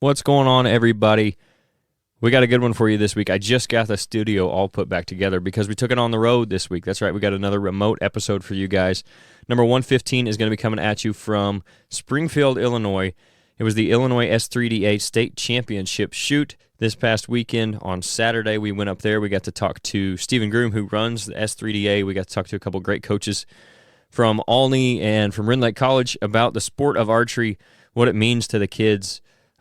What's going on, everybody? We got a good one for you this week. I just got the studio all put back together because we took it on the road this week. That's right, we got another remote episode for you guys. Number 115 is going to be coming at you from Springfield, Illinois. It was the Illinois S3Da State Championships shoot this past weekend. On Saturday, we went up there. We got to talk to Steve Groom, who runs the S3Da. We got to talk to a couple great coaches from Olney and from Ridge Lake College about the sport of archery, what it means to the kids,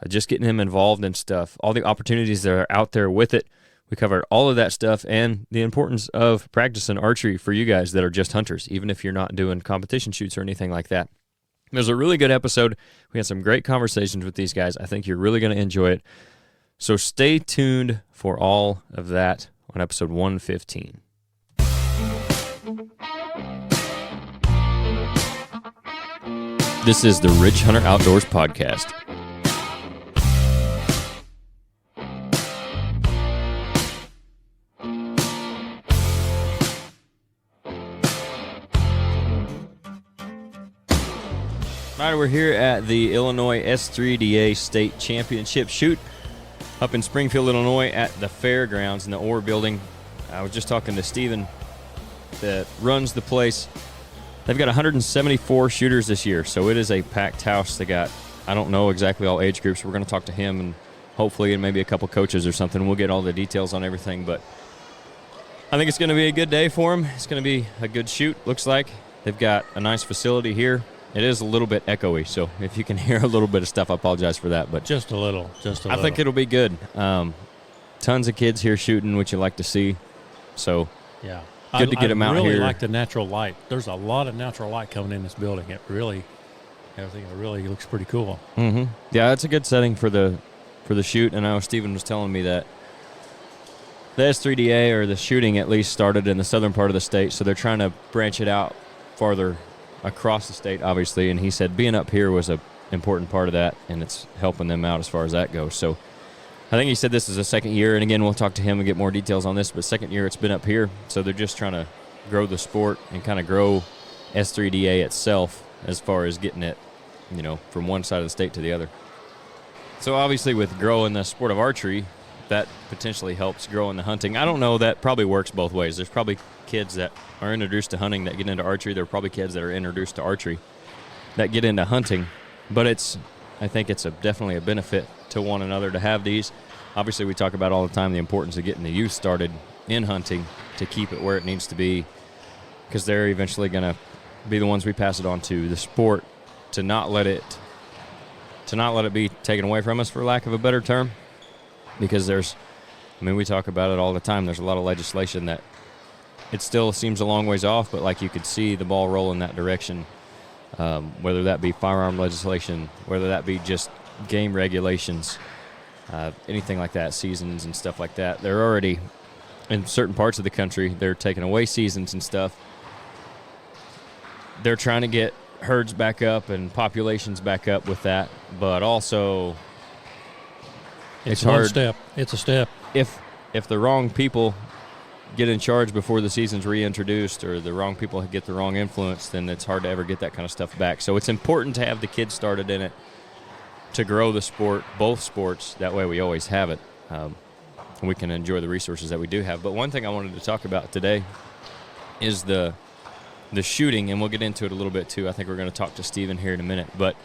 just getting them involved in stuff, all the opportunities that are out there with it. We covered all of that stuff and the importance of practicing archery for you guys that are just hunters, even if you're not doing competition shoots or anything like that. It was a really good episode. We had some great conversations with these guys. I think you're really going to enjoy it. So stay tuned for all of that on episode 115. This is the Ridgehunteroutdoors podcast. All right, we're here at the Illinois S3Da State Championship shoot up in Springfield, Illinois at the fairgrounds in the Orr building. I was just talking to Steven that runs the place. They've got 174 shooters this year, so it is a packed house. They got, I don't know exactly all age groups. We're going to talk to him and hopefully maybe a couple coaches or something. We'll get all the details on everything, but I think it's going to be a good day for them. It's going to be a good shoot, looks like. They've got a nice facility here. It is a little bit echoey, so if you can hear a little bit of stuff, I apologize for that. But just a little. I think it'll be good. Tons of kids here shooting, which you like to see. So yeah, good to get them out here. I really like the natural light. There's a lot of natural light coming in this building. I think it really looks pretty cool. Mm-hmm. Yeah, it's a good setting for the shoot. And I know Steven was telling me that the S3Da, or the shooting at least, started in the southern part of the state, so they're trying to branch it out farther across the state, obviously, and he said being up here was an important part of that, and it's helping them out as far as that goes. So I think he said this is the second year, and again, we'll talk to him and get more details on this, but second year it's been up here, so they're just trying to grow the sport and kind of grow S3Da itself as far as getting it, from one side of the state to the other. So obviously with growing the sport of archery, that potentially helps growing the hunting. I don't know, that probably works both ways. There's probably kids that are introduced to hunting that get into archery. There are probably kids that are introduced to archery that get into hunting. But I think it's definitely a benefit to one another to have these. Obviously, we talk about all the time the importance of getting the youth started in hunting to keep it where it needs to be, because they're eventually going to be the ones we pass it on to, the sport, to not let it be taken away from us, for lack of a better term. Because we talk about it all the time. There's a lot of legislation that it still seems a long ways off, but like you could see the ball roll in that direction, whether that be firearm legislation, whether that be just game regulations, anything like that, seasons and stuff like that. They're already, in certain parts of the country, they're taking away seasons and stuff. They're trying to get herds back up and populations back up with that, but also It's hard. one step. It's a step. If the wrong people get in charge before the season's reintroduced, or the wrong people get the wrong influence, then it's hard to ever get that kind of stuff back. So it's important to have the kids started in it to grow the sport, both sports. That way we always have it. And we can enjoy the resources that we do have. But one thing I wanted to talk about today is the shooting, and we'll get into it a little bit too. I think we're going to talk to Steven here in a minute. But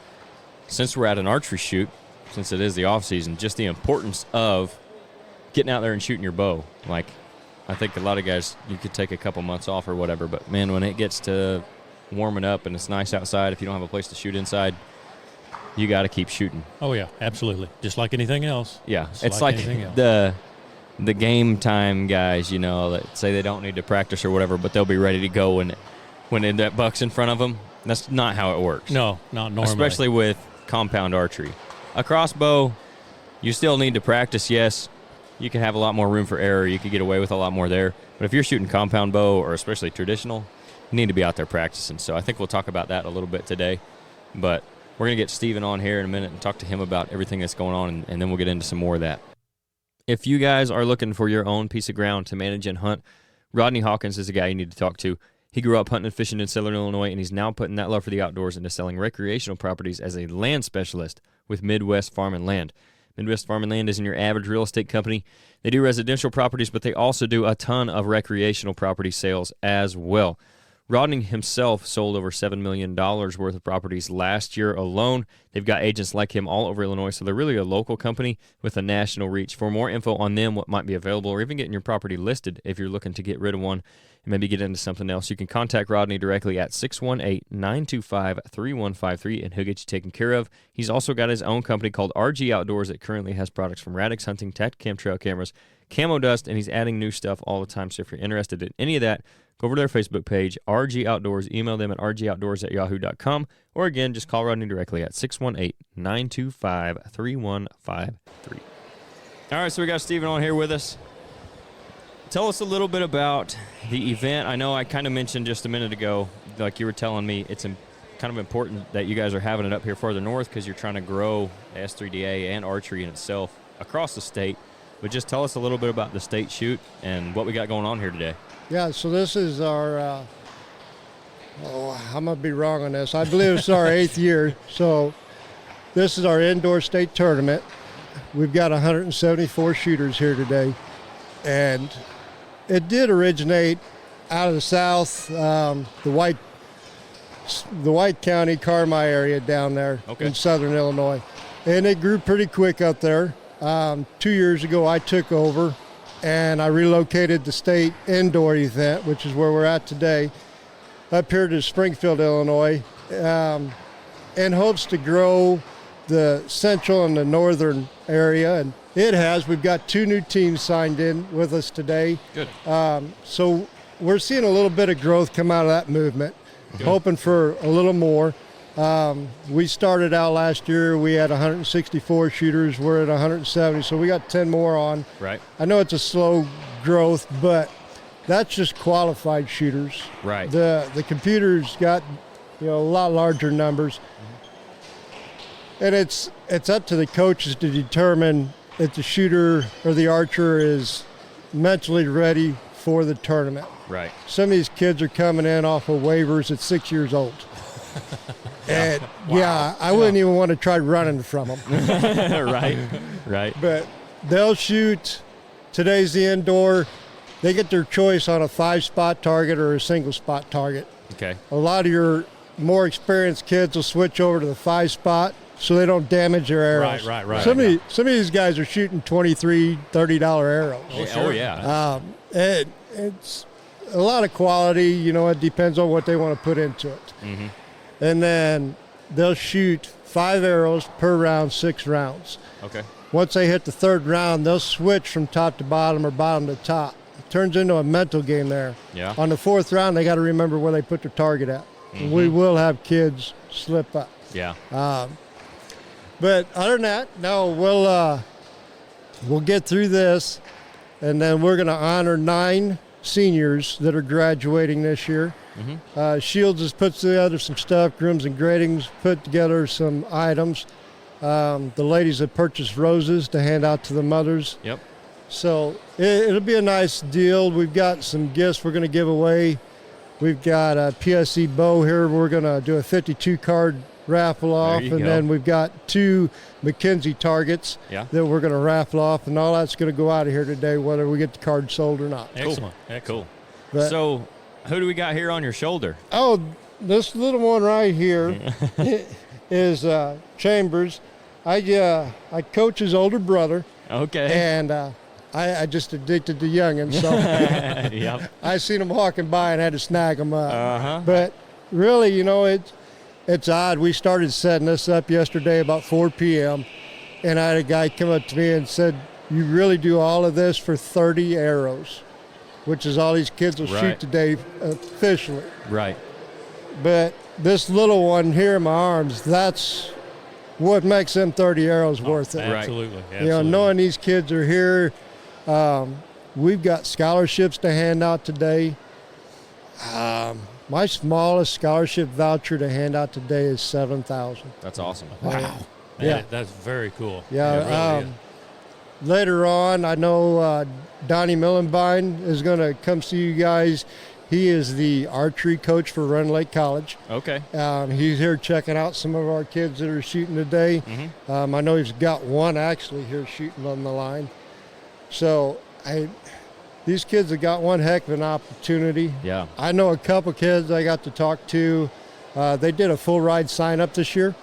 since we're at an archery shoot, since it is the off season, just the importance of getting out there and shooting your bow. Like, I think a lot of guys, you could take a couple months off or whatever, but man, when it gets to warming up and it's nice outside, if you don't have a place to shoot inside, you got to keep shooting. Oh yeah, absolutely. Just like anything else. Yeah, it's like the game time guys, that say they don't need to practice or whatever, but they'll be ready to go when that buck's in front of them. That's not how it works. No, not normally. Especially with compound archery. A crossbow, you still need to practice, yes. You can have a lot more room for error. You could get away with a lot more there. But if you're shooting compound bow, or especially traditional, you need to be out there practicing. So I think we'll talk about that a little bit today. But we're going to get Steven on here in a minute and talk to him about everything that's going on, and then we'll get into some more of that. If you guys are looking for your own piece of ground to manage and hunt, Rodney Hawkins is the guy you need to talk to. He grew up hunting and fishing in Southern Illinois, and he's now putting that love for the outdoors into selling recreational properties as a land specialist with Midwest Farm and Land. Midwest Farm and Land isn't your average real estate company. They do residential properties, but they also do a ton of recreational property sales as well. Rodney himself sold over $7 million worth of properties last year alone. They've got agents like him all over Illinois, so they're really a local company with a national reach. For more info on them, what might be available, or even getting your property listed if you're looking to get rid of one and maybe get into something else, you can contact Rodney directly at 618-925-3153, and he'll get you taken care of. He's also got his own company called RG Outdoors that currently has products from Radix Hunting, Tactacam trail cameras, Camo Dust, and he's adding new stuff all the time. So if you're interested in any of that, go over to their Facebook page, RG Outdoors. Email them at rgoutdoors@yahoo.com. Or again, just call Rodney directly at 618-925-3153. All right, so we got Steven on here with us. Tell us a little bit about the event. I know I kind of mentioned just a minute ago, like you were telling me, it's kind of important that you guys are having it up here farther north because you're trying to grow S3Da and archery in itself across the state. But just tell us a little bit about the state shoot and what we got going on here today. Yeah, so this is our, I'm going to be wrong on this. I believe it's our 8th year. So this is our indoor state tournament. We've got 174 shooters here today. And it did originate out of the south, the White County, Carmi area down there in southern Illinois. And it grew pretty quick up there. 2 years ago, I took over, and I relocated the state indoor event, which is where we're at today, up here to Springfield, Illinois, in hopes to grow the central and the northern area. And it has. We've got 2 new teams signed in with us today. Good. So we're seeing a little bit of growth come out of that movement, hoping for a little more. We started out last year, we had 164 shooters, we're at 170, so we got 10 more on. Right. I know it's a slow growth, but that's just qualified shooters. Right. The computers got, a lot larger numbers. And it's up to the coaches to determine if the shooter or the archer is mentally ready for the tournament. Right. Some of these kids are coming in off of waivers at 6 years old. And I wouldn't even want to try running from them. Right. But they'll shoot. Today's the indoor. They get their choice on a 5-spot target or a single-spot target. Okay. A lot of your more experienced kids will switch over to the 5-spot so they don't damage their arrows. Right. Some of these guys are shooting $23, $30 arrows. Oh, sure. Oh yeah. It's a lot of quality. It depends on what they want to put into it. Mm-hmm. And then they'll shoot 5 arrows per round, 6 rounds. Okay. Once they hit the 3rd round, they'll switch from top to bottom or bottom to top. It turns into a mental game there. Yeah. On the 4th round, they got to remember where they put their target at. Mm-hmm. We will have kids slip up. Yeah. But other than that, no, we'll get through this, and then we're going to honor 9 seniors that are graduating this year. Mm-hmm. Shields has put together some stuff. Grooms and Gradings put together some items. The ladies have purchased roses to hand out to the mothers. Yep. So it'll be a nice deal. We've got some gifts we're going to give away. We've got a PSE bow here. We're going to do a 52-card raffle off, and then we've got 2 McKenzie targets that we're going to raffle off, and all that's going to go out of here today, whether we get the card sold or not. Excellent. Cool. But, so who do we got here on your shoulder? Oh, this little one right here is Chambers. I coach his older brother. Okay. And I just addicted to youngins, so Yep. I seen him walking by and had to snag him up. Uh-huh. But really, it's odd. We started setting this up yesterday about 4 p.m., and I had a guy come up to me and said, "You really do all of this for 30 arrows?" Which is all these kids will shoot today officially. Right. But this little one here in my arms, that's what makes them 30 arrows worth it. Absolutely. Knowing these kids are here, we've got scholarships to hand out today. My smallest scholarship voucher to hand out today is $7,000. That's awesome. Wow. Yeah. That's very cool. Yeah. Really Later on, I know Donnie Millenbine is going to come see you guys. He is the archery coach for Run Lake College. Okay. He's here checking out some of our kids that are shooting today. Mm-hmm. I know he's got one actually here shooting on the line. So these kids have got one heck of an opportunity. Yeah. I know a couple kids I got to talk to. They did a full ride sign up this year.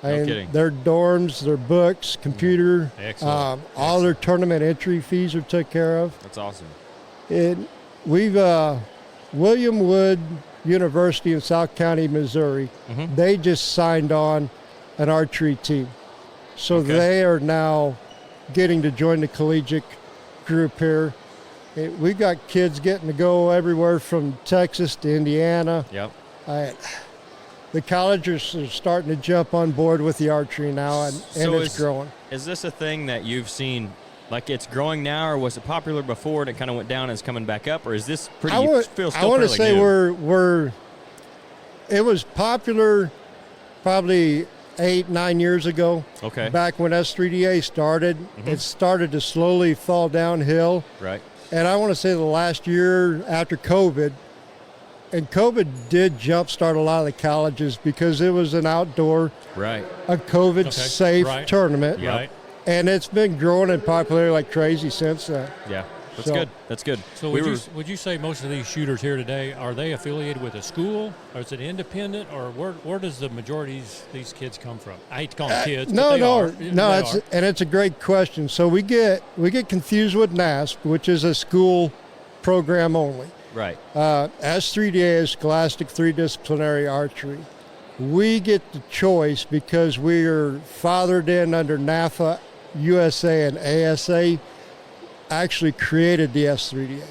No kidding. Their dorms, their books, computer, Excellent. all their tournament entry fees are took care of. That's awesome. We've William Wood University in South County, Missouri. Mm-hmm. They just signed on an archery team, so Okay. they are now getting to join the collegiate group here. We've got kids getting to go everywhere from Texas to Indiana. Yep. The colleges are starting to jump on board with the archery now, and it's growing. Is this a thing that you've seen, like it's growing now, or was it popular before and it kind of went down and it's coming back up, or is this pretty? I want to say new? it was popular probably 8-9 years ago. Okay. Back when S3Da started, Mm-hmm. it started to slowly fall downhill. Right. And I want to say the last year after COVID, and COVID did jumpstart a lot of the colleges because it was an outdoor, Right. a COVID-safe Right. tournament. Yep. Right. And it's been growing in popularity like crazy since then. Yeah. That's So- good. That's good. So would you say most of these shooters here today, are they affiliated with a school, or is it independent, or where does the majority of these kids come from? I hate to call them kids, No, but they no, are. no. It's a great question. So we get confused with NASP, which is a school program only. Right. S3Da is Scholastic Three Disciplinary Archery. We get the choice because we are fathered in under NAFA, USA, and ASA. Actually created the S3Da.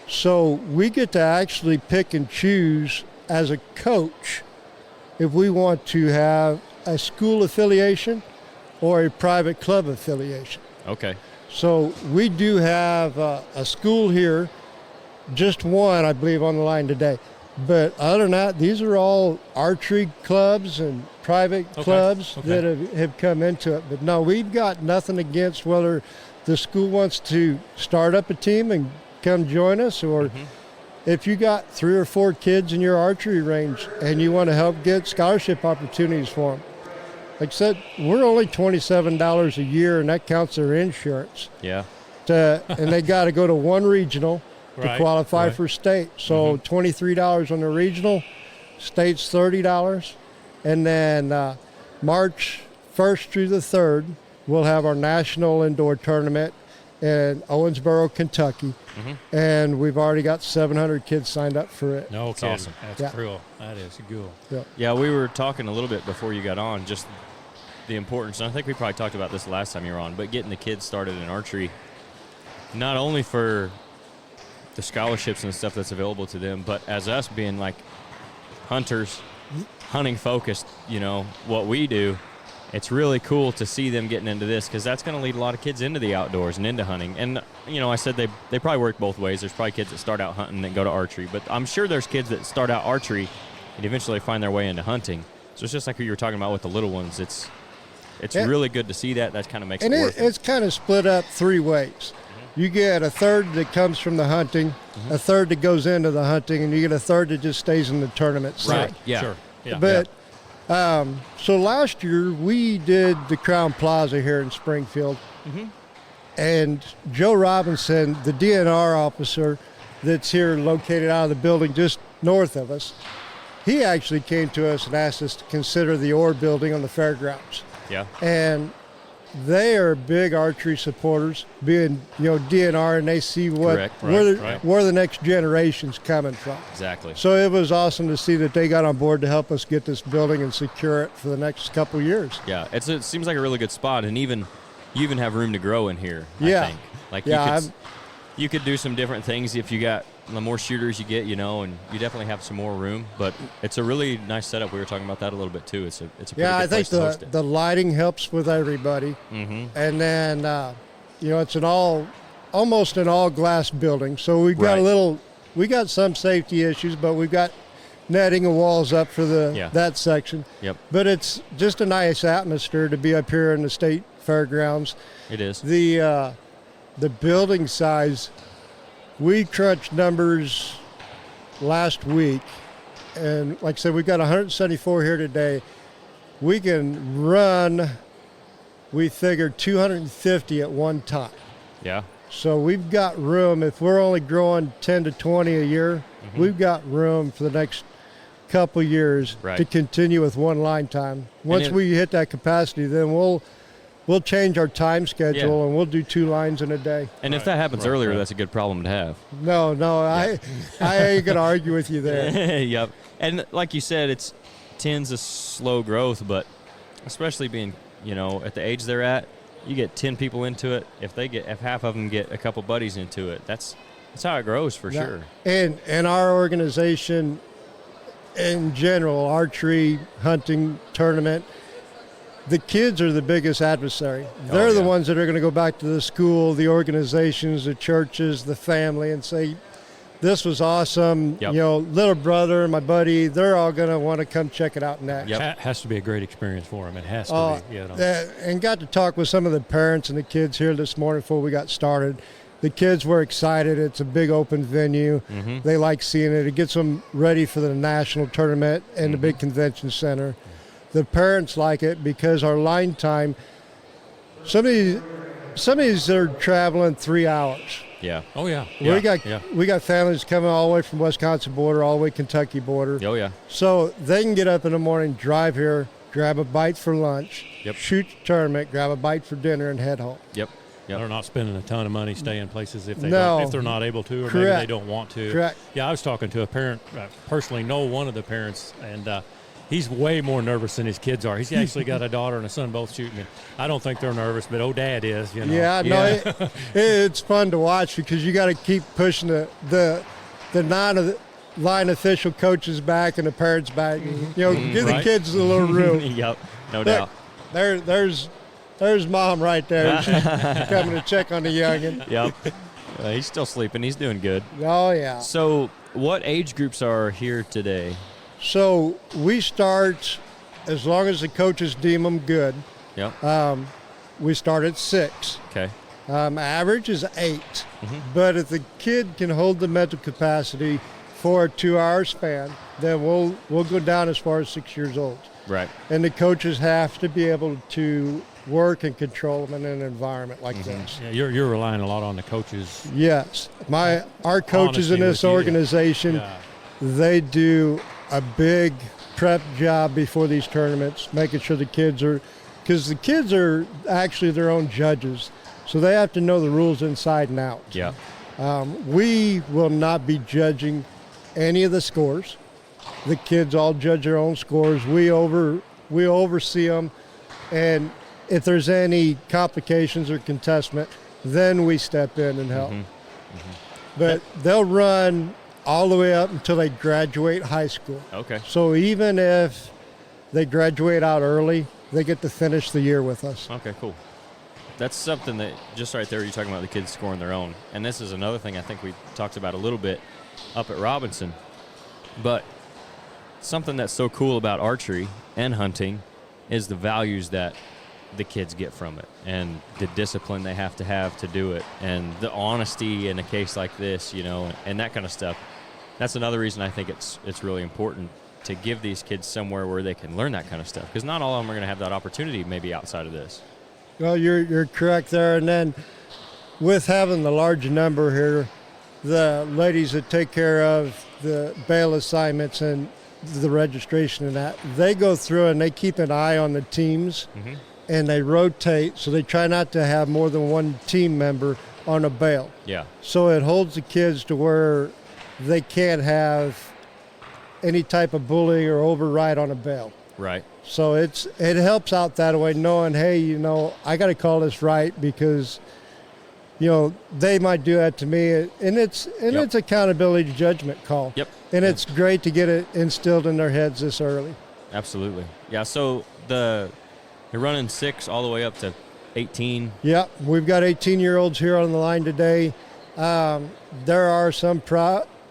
So we get to actually pick and choose as a coach if we want to have a school affiliation or a private club affiliation. Okay. So we do have a school here, just one, I believe, on the line today. But other than that, these are all archery clubs and private clubs that have come into it. But no, we've got nothing against whether the school wants to start up a team and come join us, or if you got 3 or 4 kids in your archery range and you want to help get scholarship opportunities for them. Like I said, we're only $27 a year, and that counts their insurance. Yeah. And they got to go to one regional to qualify for state. So $23 on the regional, state's $30. And then March 1st through the 3rd, we'll have our national indoor tournament in Owensboro, Kentucky. And we've already got 700 kids signed up for it. No, That's kidding. awesome. That's cool. That is cool. Yeah, we were talking a little bit before you got on, just the importance, and I think we probably talked about this last time you were on, but getting the kids started in archery, not only for the scholarships and stuff that's available to them, but as us being like hunters, hunting focused, what we do, it's really cool to see them getting into this, because that's going to lead a lot of kids into the outdoors and into hunting. And, I said they probably work both ways. There's probably kids that start out hunting that go to archery, but I'm sure there's kids that start out archery and eventually find their way into hunting. So it's just like what you were talking about with the little ones. It's really good to see that. That kind of makes it worth it. It's kind of split up 3 ways. You get a third that comes from the hunting, a third that goes into the hunting, and you get a third that just stays in the tournament side. Right, yeah. Sure. Yeah. But so last year we did the Crown Plaza here in Springfield, and Joe Robinson, the DNR officer that's here located out of the building just north of us, he actually came to us and asked us to consider the Orr building on the fairgrounds. Yeah. And they are big archery supporters, being DNR, and they see where the next generation's coming from. Exactly. So it was awesome to see that they got on board to help us get this building and secure it for the next couple of years. Yeah, it seems like a really good spot, and you even have room to grow in here. Yeah. I think. Like Yeah, you could do some different things if you got the more shooters you get, and you definitely have some more room. But it's a really nice setup. We were talking about that a little bit too. It's a pretty good I think place to host it. the lighting helps with everybody, and then it's almost an all glass building. So we've got we got some safety issues, but we've got netting and walls up for that section. Yep. But it's just a nice atmosphere to be up here in the state fairgrounds. It is. The building size, we crunched numbers last week, and like I said, we've got 174 here today. We can run, we figured 250 at one time. Yeah. So we've got room. If we're only growing 10 to 20 a year, we've got room for the next couple years to continue with one line time. Once we hit that capacity, then we'll change our time schedule and we'll do 2 lines in a day. And if that happens earlier, that's a good problem to have. No, I ain't gonna argue with you there. Yep. And like you said, it's tends a slow growth, but especially being, at the age they're at, you get 10 people into it. If half of them get a couple buddies into it, that's how it grows for sure. And our organization in general, archery, hunting, tournament, the kids are the biggest adversary. They're the ones that are going to go back to the school, the organizations, the churches, the family, and say, this was awesome. Yep. Little brother, my buddy, they're all going to want to come check it out next. It has to be a great experience for them. It has to be. And got to talk with some of the parents and the kids here this morning before we got started. The kids were excited. It's a big open venue. They like seeing it. It gets them ready for the national tournament and the big convention center. The parents like it because our line time, some of these are traveling 3 hours. Yeah. Oh, yeah. We got families coming all the way from Wisconsin border, all the way Kentucky border. Oh, yeah. So they can get up in the morning, drive here, grab a bite for lunch, shoot the tournament, grab a bite for dinner, and head home. Yep. They're not spending a ton of money staying places if they're not able to, or maybe they don't want to. Correct. Yeah, I was talking to a parent, personally know one of the parents, and he's way more nervous than his kids are. He's actually got a daughter and a son both shooting. And I don't think they're nervous, but Dad is. Yeah, no, it's fun to watch because you got to keep pushing the non-line official coaches back and the parents back. Give the kids a little room. Yep, no doubt. There's Mom right there. She's coming to check on the youngin. Yep. He's still sleeping. He's doing good. Oh, yeah. So what age groups are here today? So we start, as long as the coaches deem them good, we start at 6. Okay. Average is 8. But if the kid can hold the mental capacity for a 2-hour span, then we'll go down as far as 6 years old. Right. And the coaches have to be able to work and control them in an environment like this. Yeah, you're relying a lot on the coaches. Yes. Our coaches in this organization, they do a big prep job before these tournaments, making sure the kids are, because the kids are actually their own judges, so they have to know the rules inside and out. Yeah. We will not be judging any of the scores. The kids all judge their own scores. We oversee them, and if there's any complications or contestment, then we step in and help. But they'll run all the way up until they graduate high school. Okay. So even if they graduate out early, they get to finish the year with us. Okay, cool. That's something that, just right there, you're talking about the kids scoring their own. And this is another thing I think we talked about a little bit up at Robinson. But something that's so cool about archery and hunting is the values that the kids get from it and the discipline they have to do it and the honesty in a case like this, and that kind of stuff. That's another reason I think it's really important to give these kids somewhere where they can learn that kind of stuff, because not all of them are going to have that opportunity maybe outside of this. Well, you're correct there. And then with having the large number here, the ladies that take care of the bail assignments and the registration and that, they go through and they keep an eye on the teams and they rotate, so they try not to have more than one team member on a bail. Yeah. So it holds the kids to where they can't have any type of bullying or override on a bail. Right. So it helps out that way, knowing, hey, I got to call this right because, they might do that to me, and it's accountability judgment call. Yep. And it's great to get it instilled in their heads this early. Absolutely. Yeah. So you're running 6 all the way up to 18. Yeah, we've got 18-year-olds here on the line today. There are some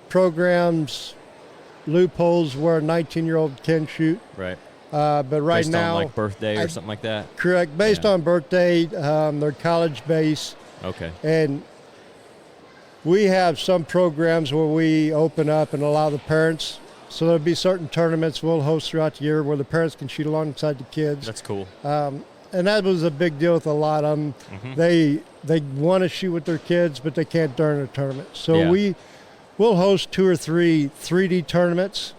programs, loopholes where a 19-year-old can shoot. Right. But right based now, on like birthday or something like that. Correct. Based on birthday, their college base. Okay. And we have some programs where we open up and allow the parents. So there'll be certain tournaments we'll host throughout the year where the parents can shoot alongside the kids. That's cool. And that was a big deal with a lot of them. They want to shoot with their kids, but they can't during a tournament. So we'll host 2 or 3 3D tournaments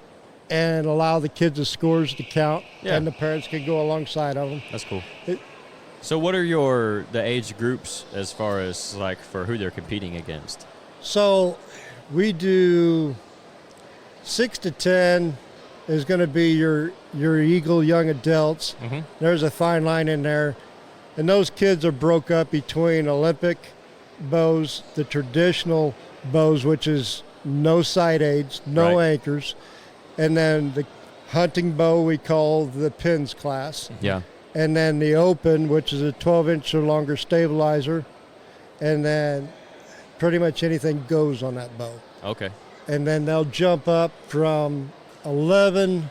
and allow the kids' scores to count, and the parents can go alongside of them. That's cool. So what are the age groups as far as like for who they're competing against? So we do 6 to 10 is going to be your Eagle young adults. There's a fine line in there. And those kids are broke up between Olympic bows, the traditional bows, which is no sight aids, no anchors, and then the hunting bow we call the pins class. Yeah. And then the open, which is a 12-inch or longer stabilizer. And then pretty much anything goes on that bow. Okay. And then they'll jump up from 11,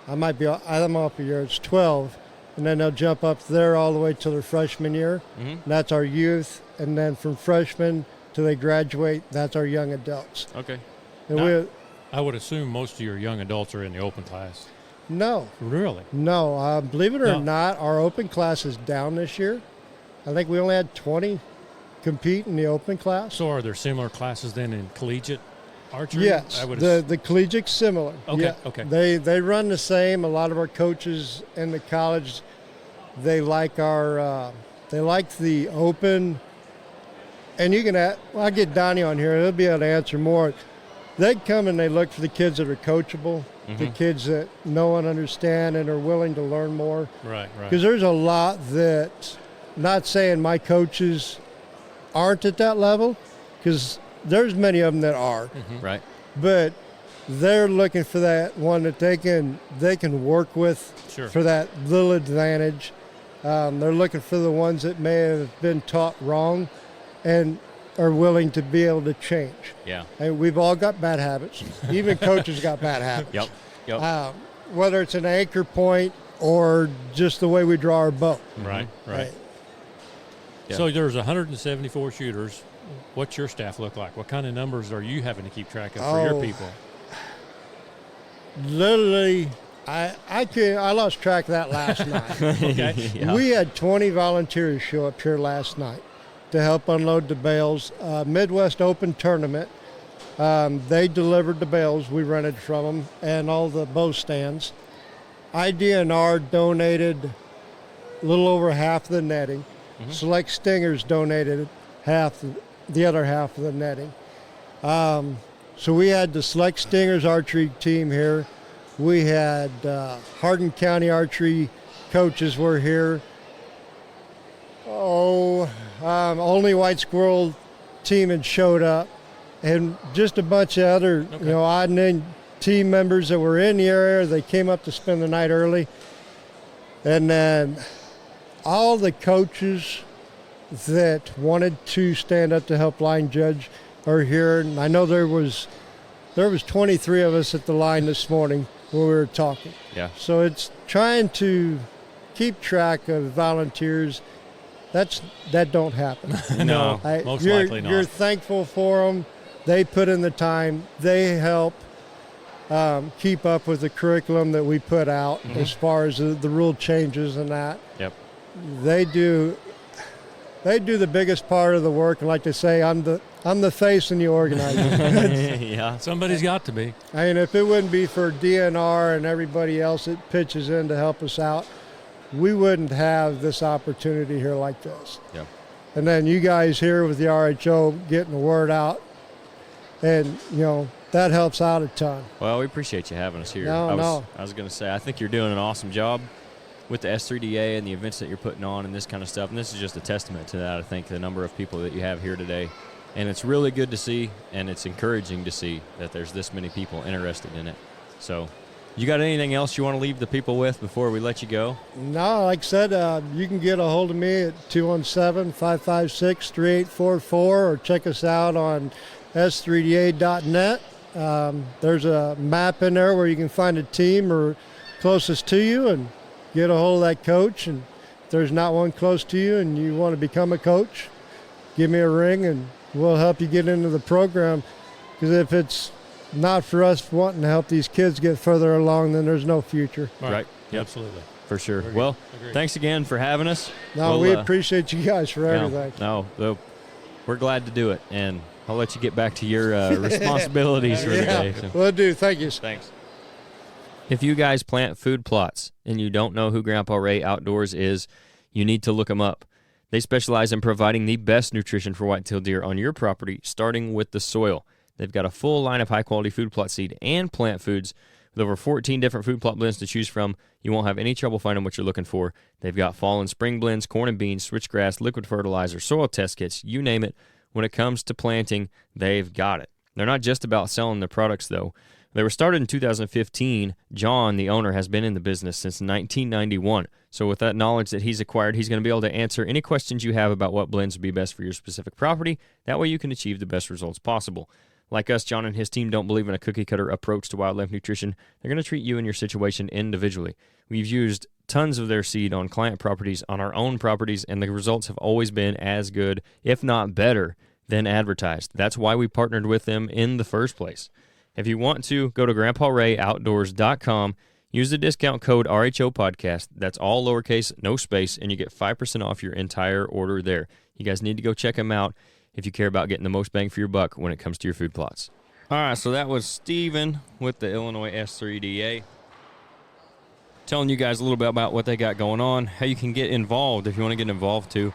I'm off a year, it's 12, and then they'll jump up there all the way to their freshman year. And that's our youth. And then from freshman till they graduate, that's our young adults. Okay. And I would assume most of your young adults are in the open class. No. Really? No. Believe it or not, our open class is down this year. I think we only had 20 compete in the open class. So are there similar classes then in collegiate archery? Yes, the collegiate's similar. Okay, yeah. okay. They run the same. A lot of our coaches in the college, they like the open. And you can I'll get Donnie on here. He'll be able to answer more. They come and they look for the kids that are coachable, the kids that know and understand and are willing to learn more. Right. Because there's a lot that, not saying my coaches aren't at that level, because there's many of them that are. Right. But they're looking for that one that they can work with for that little advantage. They're looking for the ones that may have been taught wrong and are willing to be able to change. Yeah. And we've all got bad habits. Even coaches got bad habits. Yep. Whether it's an anchor point or just the way we draw our bow. Right. Yeah. So there's 174 shooters. What's your staff look like? What kind of numbers are you having to keep track of for your people? Literally, I lost track of that last night. Okay. Yeah. We had 20 volunteers show up here last night to help unload the bales. Midwest Open Tournament, they delivered the bales. We rented from them and all the bow stands. IDNR donated a little over half the netting. Select Stingers donated the other half of the netting. So we had the Select Stingers archery team here. We had Hardin County archery coaches were here. Only White Squirrel team had showed up, and just a bunch of other odd and end team members that were in the area. They came up to spend the night early, and then all the coaches that wanted to stand up to help line judge are here. And I know there was 23 of us at the line this morning when we were talking. Yeah. So it's trying to keep track of volunteers. That don't happen. No, most likely not. You're thankful for them. They put in the time. They help keep up with the curriculum that we put out as far as the rule changes and that. Yep. They do the biggest part of the work. And like they say, I'm the face and the organizer. Yeah. Somebody's got to be. I mean, if it wouldn't be for DNR and everybody else that pitches in to help us out, we wouldn't have this opportunity here like this. Yep. And then you guys here with the RHO getting the word out, and that helps out a ton. Well, we appreciate you having us here. I was going to say, I think you're doing an awesome job with the S3DA and the events that you're putting on and this kind of stuff. And this is just a testament to that, I think, the number of people that you have here today. And it's really good to see, and it's encouraging to see that there's this many people interested in it. So you got anything else you want to leave the people with before we let you go? No, like I said, you can get a hold of me at 217-556-3844 or check us out on s3da.net. There's a map in there where you can find a team or closest to you and get a hold of that coach. And if there's not one close to you and you want to become a coach, give me a ring and we'll help you get into the program. Because if it's not for us wanting to help these kids get further along, then there's no future. Right. Yep. Absolutely. For sure. Well, thanks again for having us. No, we appreciate you guys for everything. No, we're glad to do it, and I'll let you get back to your responsibilities for the day. So. Will do. Thank you. Thanks. If you guys plant food plots and you don't know who Grandpa Ray Outdoors is, you need to look them up. They specialize in providing the best nutrition for whitetail deer on your property, starting with the soil. They've got a full line of high-quality food plot seed and plant foods with over 14 different food plot blends to choose from. You won't have any trouble finding what you're looking for. They've got fall and spring blends, corn and beans, switchgrass, liquid fertilizer, soil test kits, you name it. When it comes to planting, they've got it. They're not just about selling their products, though. They were started in 2015. John, the owner, has been in the business since 1991. So with that knowledge that he's acquired, he's going to be able to answer any questions you have about what blends would be best for your specific property. That way you can achieve the best results possible. Like us, John and his team don't believe in a cookie-cutter approach to wildlife nutrition. They're going to treat you and your situation individually. We've used tons of their seed on client properties, on our own properties, and the results have always been as good, if not better, than advertised. That's why we partnered with them in the first place. If you want to, go to GrandpaRayOutdoors.com, use the discount code RHO Podcast. That's all lowercase, no space, and you get 5% off your entire order there. You guys need to go check them out if you care about getting the most bang for your buck when it comes to your food plots. All right, so that was Steven with the Illinois S3Da. Telling you guys a little bit about what they got going on, how you can get involved if you want to get involved too.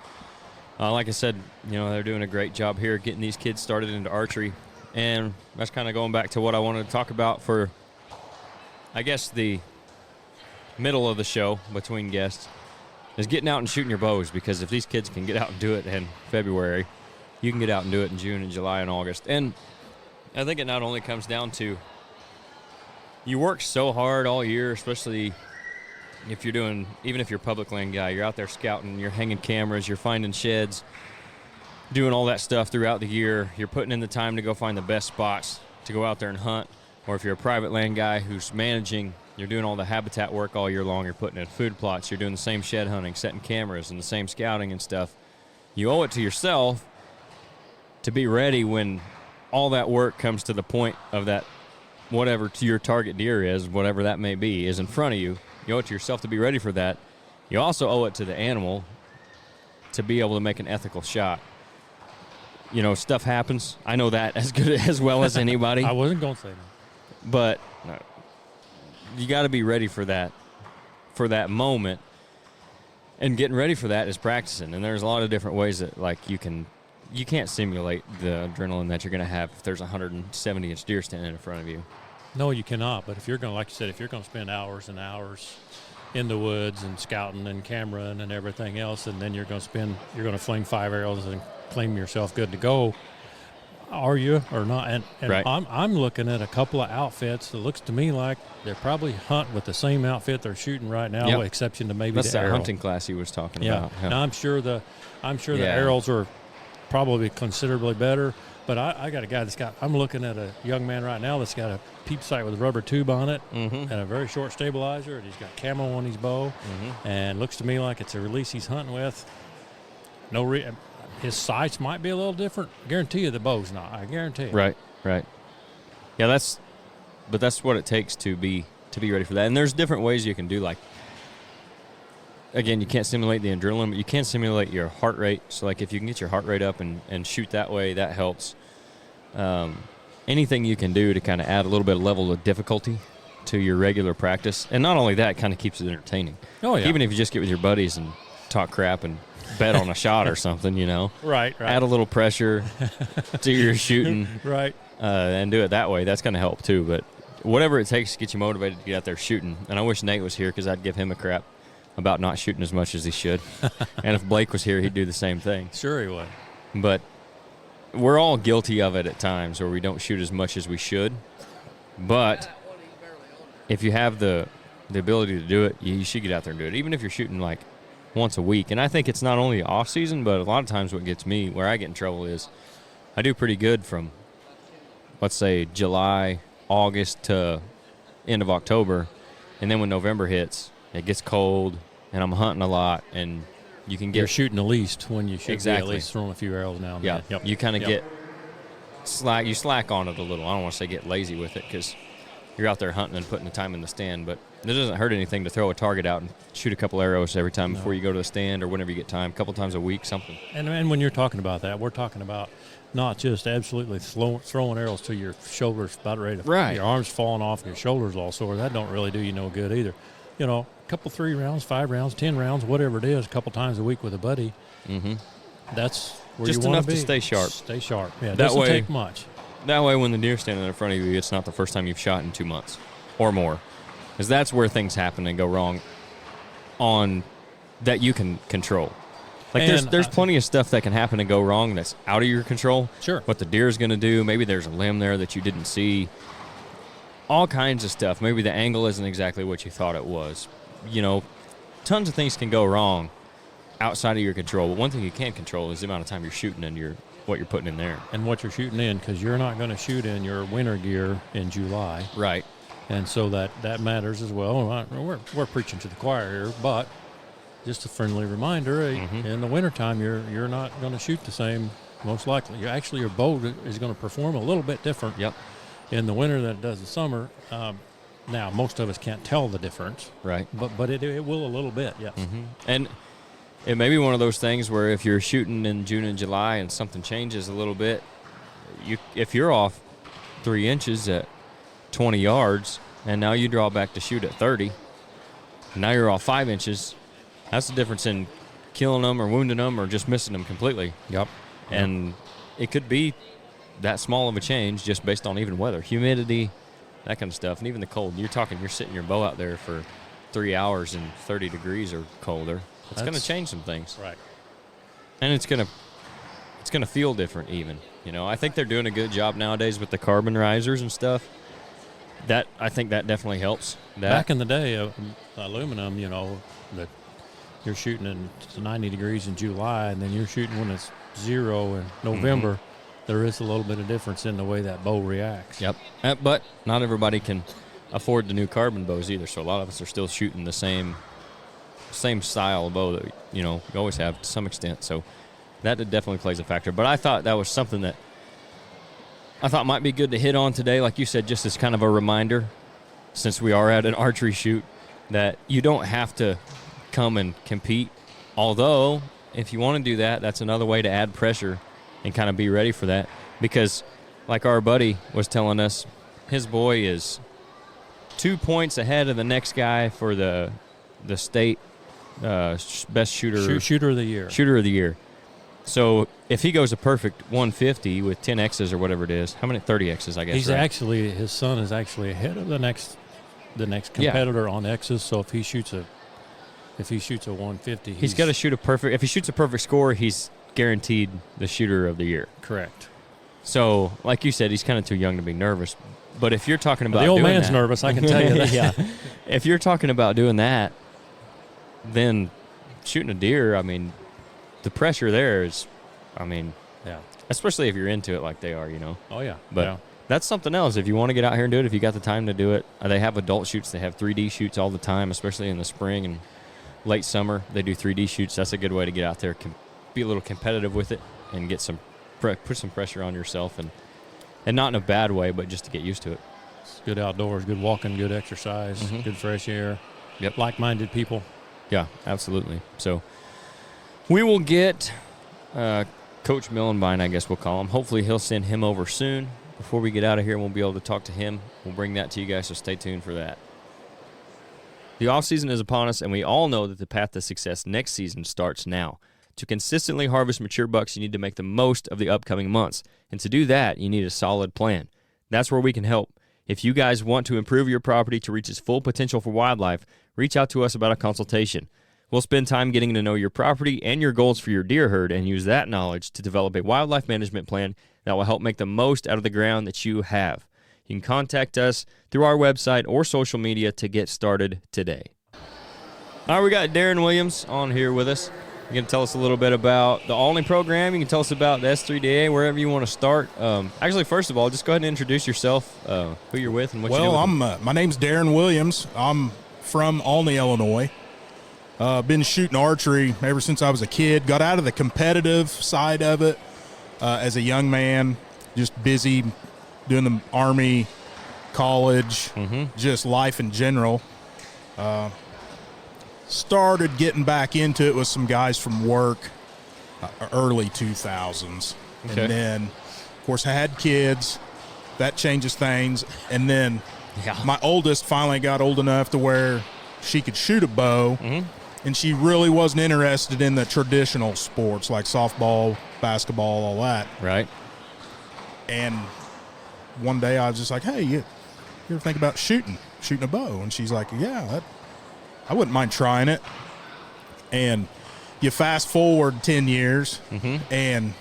Like I said, they're doing a great job here getting these kids started into archery. And that's kind of going back to what I wanted to talk about for, I guess, the middle of the show between guests, is getting out and shooting your bows. Because if these kids can get out and do it in February, you can get out and do it in June and July and August. And I think it not only comes down to you work so hard all year, especially if you're doing, even if you're a public land guy, you're out there scouting, you're hanging cameras, you're finding sheds, doing all that stuff throughout the year. You're putting in the time to go find the best spots to go out there and hunt. Or if you're a private land guy who's managing, you're doing all the habitat work all year long. You're putting in food plots. You're doing the same shed hunting, setting cameras, and the same scouting and stuff. You owe it to yourself to be ready when all that work comes to the point of that, whatever to your target deer is, whatever that may be, is in front of you. You owe it to yourself to be ready for that. You also owe it to the animal to be able to make an ethical shot. Stuff happens. I know that as well as anybody. I wasn't going to say that. But you got to be ready for that moment. And getting ready for that is practicing. And there's a lot of different ways that, you can't simulate the adrenaline that you're going to have if there's a 170-inch deer standing in front of you. No, you cannot. But if you're going to, like you said, if you're going to spend hours and hours in the woods and scouting and cameraing and everything else, and then you're going to fling 5 arrows and claim yourself good to go, are you or not? And right. I'm looking at a couple of outfits that looks to me like they're probably hunting with the same outfit they're shooting right now, yep. with exception to maybe that's the that arrow. hunting class he was talking yeah. about. Yeah. Now I'm sure the arrows are probably considerably better. But I got a guy I'm looking at a young man right now that's got a peep sight with a rubber tube on it, mm-hmm. and a very short stabilizer, and he's got camo on his bow, mm-hmm. and looks to me like it's a release he's hunting with. His sights might be a little different. I guarantee you the bow's not. I guarantee you. Right. Yeah, that's what it takes to be ready for that. And there's different ways you can do, again, you can't simulate the adrenaline, but you can simulate your heart rate. So, if you can get your heart rate up and shoot that way, that helps. Anything you can do to kind of add a little bit of level of difficulty to your regular practice. And not only that, it kind of keeps it entertaining. Oh, yeah. Even if you just get with your buddies and talk crap and bet on a shot or something, Right. Add a little pressure to your shooting. Right. And do it that way. That's going to help, too. But whatever it takes to get you motivated to get out there shooting. And I wish Nate was here because I'd give him a crap about not shooting as much as he should. And if Blake was here, he'd do the same thing. Sure he would. But we're all guilty of it at times where we don't shoot as much as we should. But if you have the ability to do it, you should get out there and do it, even if you're shooting once a week. And I think it's not only off season, but a lot of times what gets me, where I get in trouble, is I do pretty good from, let's say, July, August to end of October. And then when November hits, it gets cold, and I'm hunting a lot, and You can get you're shooting the least when you should exactly. be at least throwing a few arrows now and yeah. then. Yep. You kind of Yep. get slack. You slack on it a little. I don't want to say get lazy with it because you're out there hunting and putting the time in the stand, but it doesn't hurt anything to throw a target out and shoot a couple arrows every time before you go to the stand or whenever you get time, a couple times a week, something. And when you're talking about that, we're talking about not just absolutely throwing arrows till your shoulders about ready to, right. your arms falling off and your shoulders all sore. That don't really do you no good either. You know, a couple 3 rounds, 5 rounds, 10 rounds, whatever it is, a couple times a week with a buddy. Mm-hmm. That's where just you want enough to be. To stay sharp. Stay sharp. Yeah, it that doesn't way, take much. That way, when the deer's standing in front of you, it's not the first time you've shot in 2 months or more, because that's where things happen and go wrong. On that you can control. Like there's plenty of stuff that can happen and go wrong that's out of your control. Sure. What the deer's going to do. Maybe there's a limb there that you didn't see. All kinds of stuff. Maybe the angle isn't exactly what you thought it was. You know, tons of things can go wrong outside of your control. But one thing you can control is the amount of time you're shooting and what you're putting in there. And what you're shooting in, because you're not going to shoot in your winter gear in July. Right. And so that matters as well. We're preaching to the choir here, but just a friendly reminder, in the wintertime, you're not going to shoot the same, most likely. Your bow is going to perform a little bit different in the winter than it does the summer. Now, most of us can't tell the difference. Right. But it will a little bit, yes. Mm-hmm. And it may be one of those things where if you're shooting in June and July and something changes a little bit, if you're off 3 inches at 20 yards and now you draw back to shoot at 30, now you're off 5 inches, that's the difference in killing them or wounding them or just missing them completely. Yep. And it could be that small of a change just based on even weather, humidity, that kind of stuff, and even the cold. You're sitting your bow out there for 3 hours and 30 degrees or colder. It's going to change some things. Right. And it's going to feel different even. You know, I think they're doing a good job nowadays with the carbon risers and stuff. I think that definitely helps. Back in the day, aluminum, you know, that you're shooting in 90 degrees in July, and then you're shooting when it's 0 in November. Mm-hmm. There is a little bit of difference in the way that bow reacts. Yep. But not everybody can afford the new carbon bows either, so a lot of us are still shooting the same style of bow that, you know, you always have to some extent. So that definitely plays a factor. But I thought that was something that I thought might be good to hit on today, like you said, just as kind of a reminder, since we are at an archery shoot, that you don't have to come and compete. Although, if you want to do that, that's another way to add pressure and kind of be ready for that. Because, like our buddy was telling us, his boy is 2 points ahead of the next guy for the state best shooter of the year. Shooter of the year. So if he goes a perfect 150 with 10 X's or whatever it is, how many 30 X's, I guess. His son is actually ahead of the next competitor on X's. So if he shoots a 150, he's got to shoot a perfect. If he shoots a perfect score, he's guaranteed the shooter of the year. Correct. So, like you said, he's kind of too young to be nervous. But if you're talking about the old man's nervous, I can tell you that. Yeah. If you're talking about doing that, then shooting a deer, I mean, the pressure there is, yeah. Especially if you're into it like they are, you know. Oh yeah. But that's something else. If you want to get out here and do it, if you got the time to do it, they have adult shoots. They have 3D shoots all the time, especially in the spring and late summer. They do 3D shoots. That's a good way to get out there, be a little competitive with it, and get put some pressure on yourself, and not in a bad way, but just to get used to it. It's good outdoors, good walking, good exercise, good fresh air. Yep. Like-minded people. Yeah, absolutely. So we will get Coach Millenbine, I guess we'll call him. Hopefully he'll send him over soon. Before we get out of here, we'll be able to talk to him. We'll bring that to you guys, so stay tuned for that. The offseason is upon us, and we all know that the path to success next season starts now. To consistently harvest mature bucks, you need to make the most of the upcoming months. And to do that, you need a solid plan. That's where we can help. If you guys want to improve your property to reach its full potential for wildlife, reach out to us about a consultation. We'll spend time getting to know your property and your goals for your deer herd and use that knowledge to develop a wildlife management plan that will help make the most out of the ground that you have. You can contact us through our website or social media to get started today. All right, we got Darren Williams on here with us. You're going to tell us a little bit about the Alney program. You can tell us about the S3Da, wherever you want to start. Actually, first of all, just go ahead and introduce yourself, who you're with, and what you do. Well, my name's Darren Williams. I'm from Alney, Illinois. Been shooting archery ever since I was a kid. Got out of the competitive side of it as a young man, just busy doing the Army, college, just life in general. Started getting back into it with some guys from work, early 2000s. Okay. And then, of course, I had kids. That changes things. And then my oldest finally got old enough to where she could shoot a bow. And she really wasn't interested in the traditional sports like softball, basketball, all that. Right. And one day I was just like, hey, you ever think about shooting a bow? And she's like, yeah, I wouldn't mind trying it. And you fast forward 10 years, and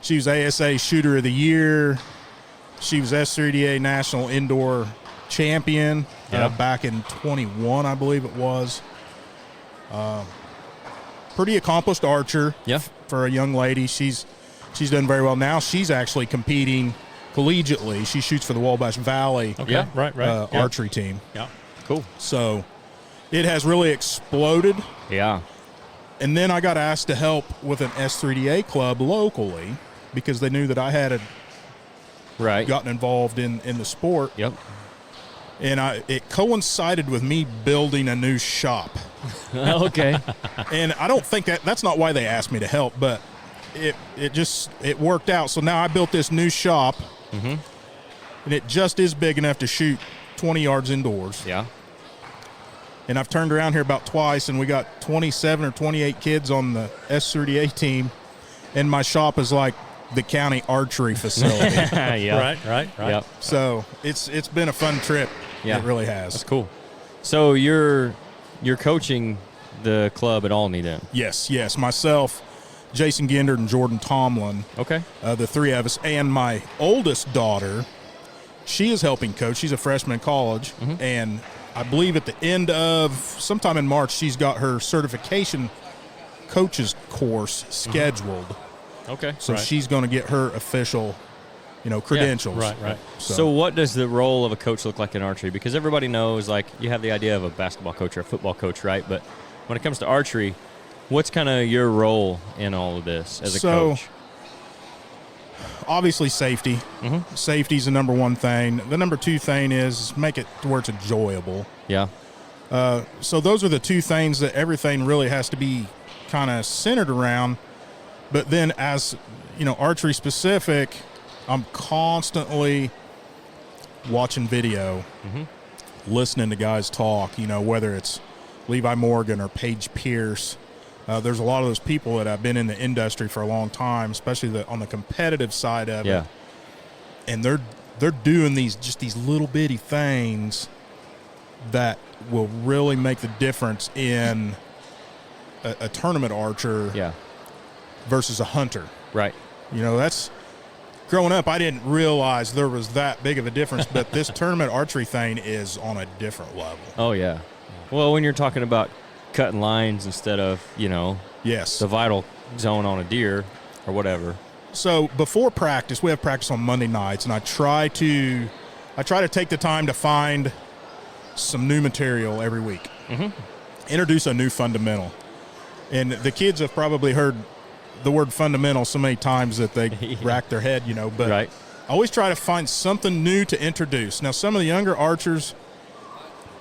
she was ASA Shooter of the Year. She was S3Da National Indoor Champion back in 21, I believe it was. Pretty accomplished archer for a young lady. She's done very well. Now she's actually competing collegiately. She shoots for the Wabash Valley archery team. Yeah. Cool. So it has really exploded. Yeah. And then I got asked to help with an S3Da club locally because they knew that I had gotten involved in the sport. Yep. And it coincided with me building a new shop. Okay. And I don't think that's not why they asked me to help, but it worked out. So now I built this new shop, and it just is big enough to shoot 20 yards indoors. Yeah. And I've turned around here about twice, and we got 27 or 28 kids on the S3Da team, and my shop is like the county archery facility. Right. Yep. So it's been a fun trip. Yeah. It really has. That's cool. So you're coaching the club at Albany then? Yes. Myself, Jason Gendard, and Jordan Tomlin. Okay. The three of us. And my oldest daughter, she is helping coach. She's a freshman in college. And I believe at the end of sometime in March, she's got her certification coaches course scheduled. Okay. So she's going to get her official, credentials. Right. So what does the role of a coach look like in archery? Because everybody knows, like, you have the idea of a basketball coach or a football coach, right? But when it comes to archery, what's kind of your role in all of this as a coach? Obviously safety. Safety is the number one thing. The number two thing is make it to where it's enjoyable. Yeah. So those are the two things that everything really has to be kind of centered around. But then as, archery specific, I'm constantly watching video, listening to guys talk, whether it's Levi Morgan or Paige Pierce. There's a lot of those people that have been in the industry for a long time, especially on the competitive side of it. And they're doing these little bitty things that will really make the difference in a tournament archer versus a hunter. Right. That's growing up, I didn't realize there was that big of a difference, but this tournament archery thing is on a different level. Oh, yeah. Well, when you're talking about cutting lines instead of, the vital zone on a deer or whatever. So before practice, we have practice on Monday nights, and I try to take the time to find some new material every week. Introduce a new fundamental. And the kids have probably heard the word fundamental so many times that they rack their head, but I always try to find something new to introduce. Now, some of the younger archers,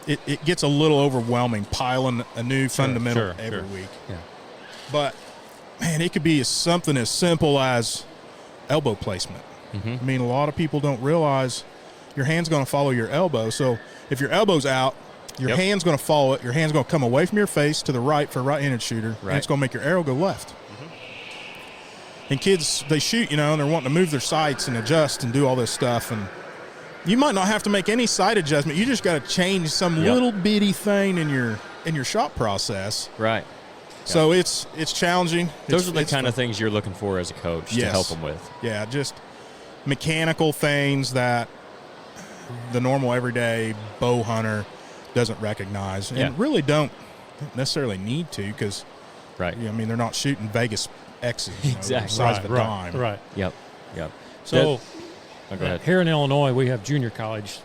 it gets a little overwhelming piling a new fundamental every week. Yeah. But, man, it could be something as simple as elbow placement. I mean, a lot of people don't realize your hand's going to follow your elbow. So if your elbow's out, your hand's going to follow it. Your hand's going to come away from your face to the right for a right-handed shooter, and it's going to make your arrow go left. And kids, they shoot, and they're wanting to move their sights and adjust and do all this stuff. And you might not have to make any sight adjustment. You just got to change some little bitty thing in your shot process. Right. So it's challenging. Those are the kind of things you're looking for as a coach to help them with. Yeah, just mechanical things that the normal everyday bow hunter doesn't recognize and really don't necessarily need to because, they're not shooting Vegas X's, exactly. The size of a dime. Right. Yep. So go ahead. Here in Illinois, we have junior colleges,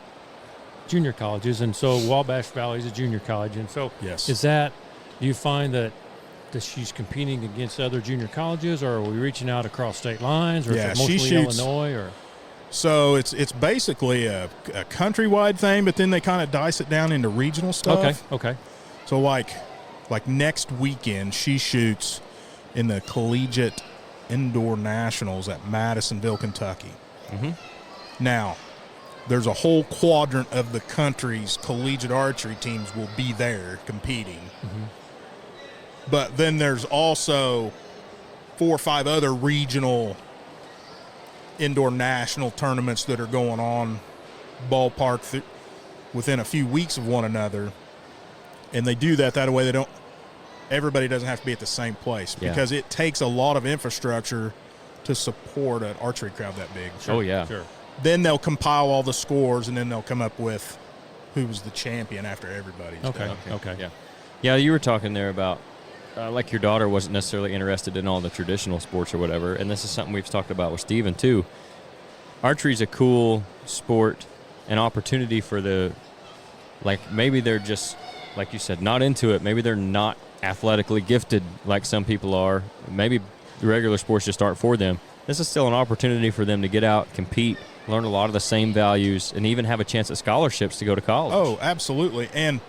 and so Wabash Valley is a junior college, and so is that Do you find that she's competing against other junior colleges, or are we reaching out across state lines, or Yeah, is it mostly she shoots, Illinois? Or so it's basically a countrywide thing, but then they kind of dice it down into regional stuff. Okay. So like next weekend, she shoots in the Collegiate Indoor Nationals at Madisonville, Kentucky. Mm-hmm. Now, there's a whole quadrant of the country's collegiate archery teams will be there competing. Mm-hmm. But then there's also 4 or 5 other regional indoor national tournaments that are going on ballpark within a few weeks of one another. And they do that way everybody doesn't have to be at the same place, because it takes a lot of infrastructure to support an archery crowd that big. Sure. Oh, yeah. Sure. Then they'll compile all the scores, and then they'll come up with who's the champion after everybody's done. Okay. Yeah. Yeah, you were talking there about, like your daughter wasn't necessarily interested in all the traditional sports or whatever, and this is something we've talked about with Steven too. Archery's a cool sport, an opportunity for maybe they're just, like you said, not into it. Maybe they're not athletically gifted like some people are. Maybe the regular sports just aren't for them. This is still an opportunity for them to get out, compete, learn a lot of the same values, and even have a chance at scholarships to go to college. Oh, absolutely. And